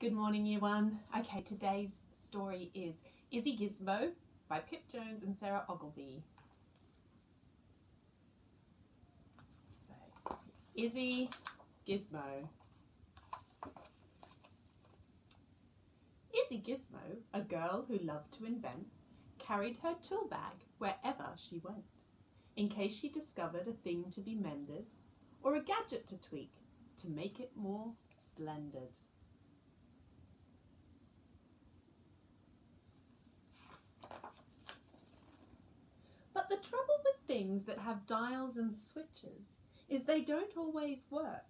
Good morning, year one. Okay, today's story is Izzy Gizmo by Pip Jones and Sarah Ogilvie. So, Izzy Gizmo. Izzy Gizmo, a girl who loved to invent, carried her tool bag wherever she went, in case she discovered a thing to be mended or a gadget to tweak to make it more splendid. But the trouble with things that have dials and switches is they don't always work.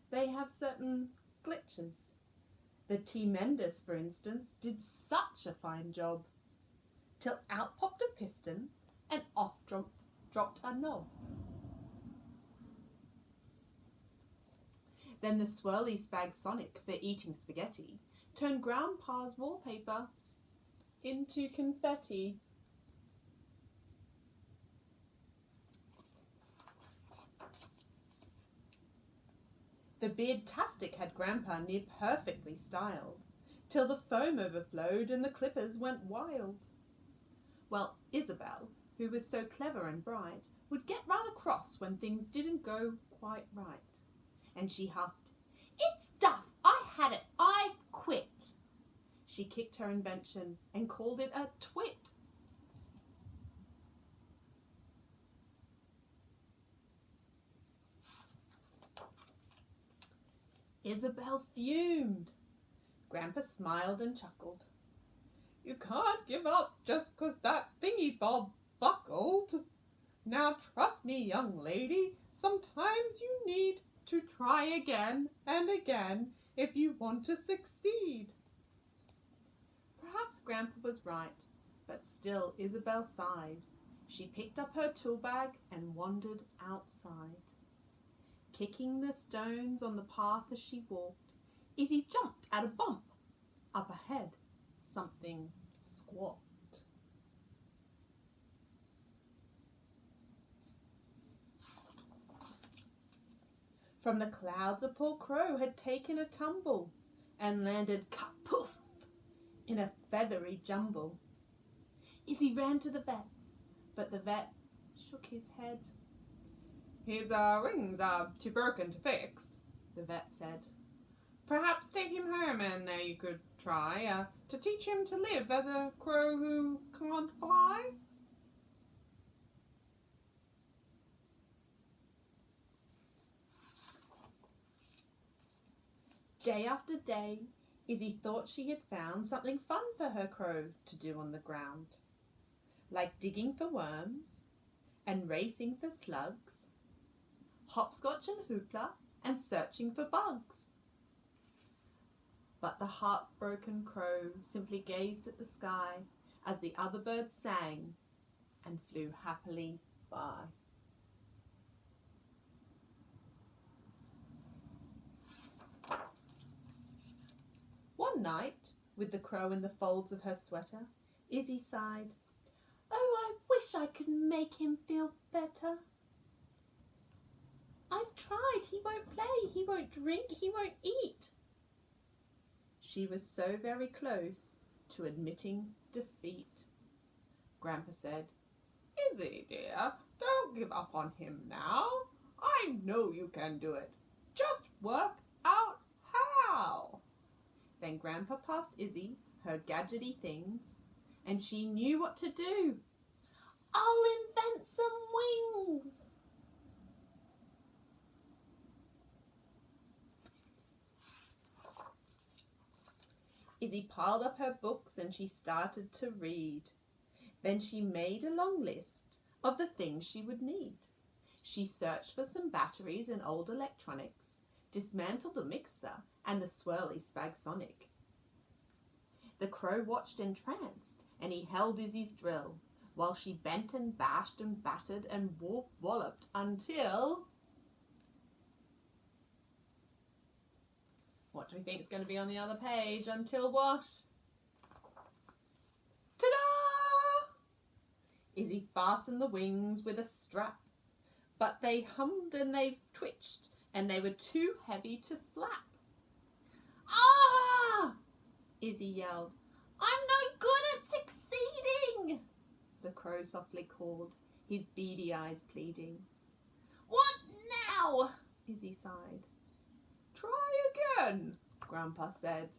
They have certain glitches. The tea menders, for instance, did such a fine job, till out popped a piston and off dropped a knob. Then the swirly spag Sonic for eating spaghetti turned Grandpa's wallpaper into confetti. The Beardtastic had Grandpa near perfectly styled, till the foam overflowed and the clippers went wild. Well, Isabel, who was so clever and bright, would get rather cross when things didn't go quite right. And she huffed, "It's duff! I had it! I quit!" She kicked her invention and called it a twit. Isabel fumed. Grandpa smiled and chuckled. "You can't give up just 'cause that thingy-bob buckled. Now trust me, young lady, sometimes you need to try again and again if you want to succeed." Perhaps Grandpa was right, but still Isabel sighed. She picked up her tool bag and wandered outside. Kicking the stones on the path as she walked, Izzy jumped at a bump. Up ahead, something squawked. From the clouds a poor crow had taken a tumble and landed kapoof in a feathery jumble. Izzy ran to the vet's, but the vet shook his head. "His wings are too broken to fix," the vet said. "Perhaps take him home and you could try to teach him to live as a crow who can't fly." Day after day, Izzy thought she had found something fun for her crow to do on the ground, like digging for worms and racing for slugs, hopscotch and hoopla, and searching for bugs. But the heartbroken crow simply gazed at the sky as the other birds sang and flew happily by. One night, with the crow in the folds of her sweater, Izzy sighed, "Oh, I wish I could make him feel better. I've tried. He won't play, he won't drink, he won't eat." She was so very close to admitting defeat. Grandpa said, "Izzy, dear, don't give up on him now. I know you can do it. Just work out how." Then Grandpa passed Izzy her gadgety things, and she knew what to do. "I'll invent some wings." Izzy piled up her books and she started to read. Then she made a long list of the things she would need. She searched for some batteries and old electronics, dismantled a mixer and the swirly spag Sonic. The crow watched entranced, and he held Izzy's drill, while she bent and bashed and battered and walloped until... What do we think is going to be on the other page? Until what? Ta-da! Izzy fastened the wings with a strap, but they hummed and they twitched, and they were too heavy to flap. "Ah!" Izzy yelled. I'm no good at succeeding, the crow softly called, his beady eyes pleading. What now? Izzy sighed. Try again, Grandpa said.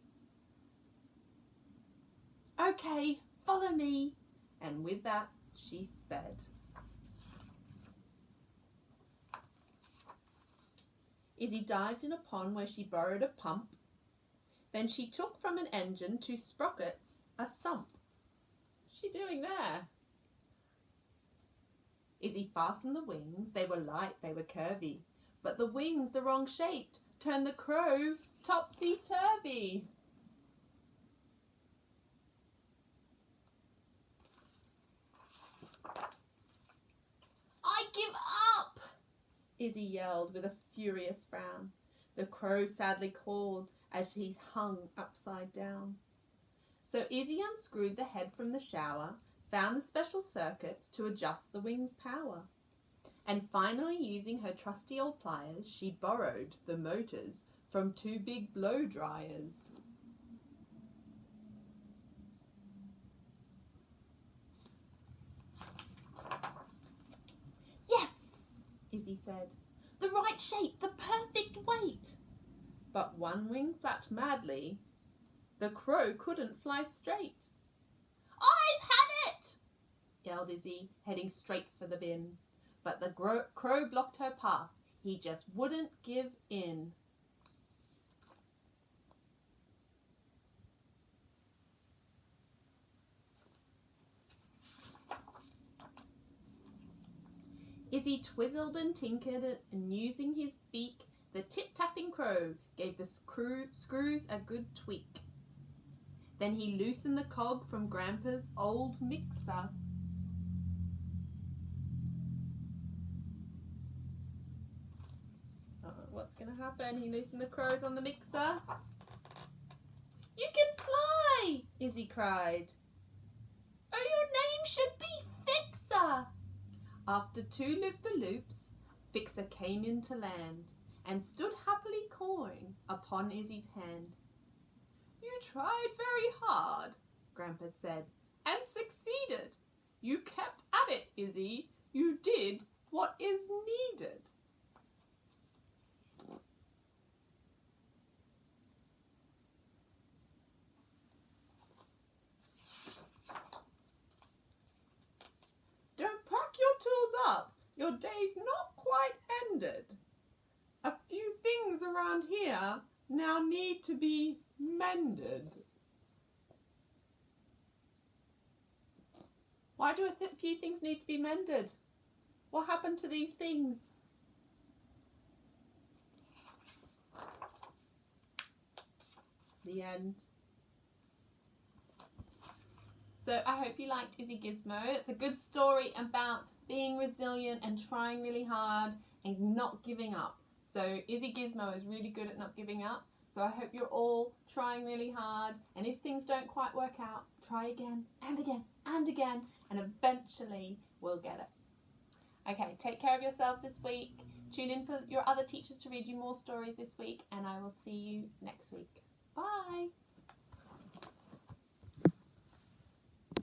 Okay, follow me. And with that, she sped. Izzy dived in a pond where she borrowed a pump. Then she took from an engine 2 sprockets a sump. What's she doing there? Izzy fastened the wings. They were light, they were curvy. But the wings, the wrong shaped, turned the crow topsy-turvy. I give up, Izzy yelled with a furious frown. The crow sadly called as he's hung upside down. So Izzy unscrewed the head from the shower, found the special circuits to adjust the wing's power. And finally, using her trusty old pliers, she borrowed the motors from 2 big blow dryers. Yes, Izzy said. The right shape, the perfect weight. But one wing flapped madly. The crow couldn't fly straight. I've had it, yelled Izzy, heading straight for the bin. But the crow blocked her path. He just wouldn't give in. Izzy twizzled and tinkered, and using his beak, the tip-tapping crow gave the screws a good tweak. Then he loosened the cog from Grandpa's old mixer. What's going to happen? He loosened the crows on the mixer. You can fly, Izzy cried. Oh, your name should be Fixer. After 2 loop-the-loops, Fixer came into land and stood happily cawing upon Izzy's hand. You tried very hard, Grandpa said, and succeeded. You kept at it, Izzy. You did what is needed. Don't pack your tools up. Your day's not quite ended. A few things around here now need to be mended. Why do a few things need to be mended? What happened to these things? The end. So I hope you liked Izzy Gizmo. It's a good story about being resilient and trying really hard and not giving up. So Izzy Gizmo is really good at not giving up. So I hope you're all trying really hard, and if things don't quite work out, try again and again and again, and eventually we'll get it. Okay, take care of yourselves this week. Tune in for your other teachers to read you more stories this week, and I will see you next week. Bye!